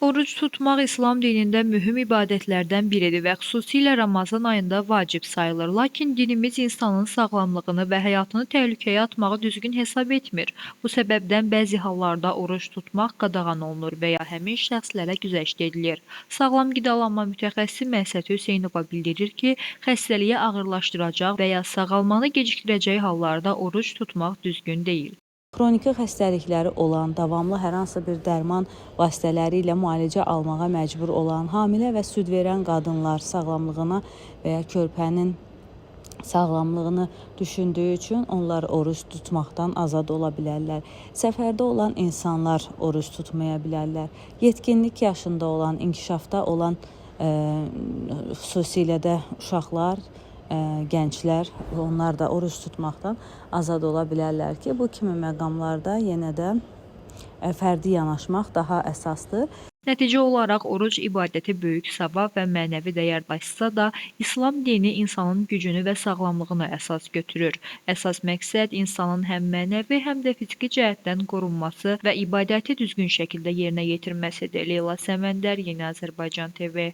Oruc tutmaq İslam dinində mühüm ibadətlərdən biridir və xüsusilə Ramazan ayında vacib sayılır. Lakin dinimiz insanın sağlamlığını və həyatını təhlükəyə atmağı düzgün hesab etmir. Bu səbəbdən bəzi hallarda oruc tutmaq qadağan olunur və ya həmin şəxslərə güzəşt edilir. Sağlam qidalanma mütəxəssisi Məsət Hüseynova bildirir ki, xəstəliyi ağırlaşdıracaq və ya sağalmanı gecikdirəcək hallarda oruc tutmaq düzgün deyil. Xroniki xəstəlikləri olan, davamlı hər hansı bir dərman vasitələri ilə müalicə almağa məcbur olan, hamilə və süd verən qadınlar sağlamlığına və ya körpənin sağlamlığını düşündüyü üçün onlar oruç tutmaqdan azad ola bilərlər. Səfərdə olan insanlar oruç tutmaya bilərlər. Yetkinlik yaşında olan, inkişafda olan xüsusilə də uşaqlar, gənclər, onlar da oruç tutmaqdan azad ola bilərlər ki, bu kimi məqamlarda yenə də fərdi yanaşmaq daha əsasdır. Nəticə olaraq oruc ibadəti böyük savab və mənəvi dəyər daşısa da, İslam dini insanın gücünü və sağlamlığını əsas götürür. Əsas məqsəd insanın həm mənəvi, həm də fiziki cəhətdən qorunması və ibadəti düzgün şəkildə yerinə yetirməsidir. Leyla Səməndər, Yeni Azərbaycan TV.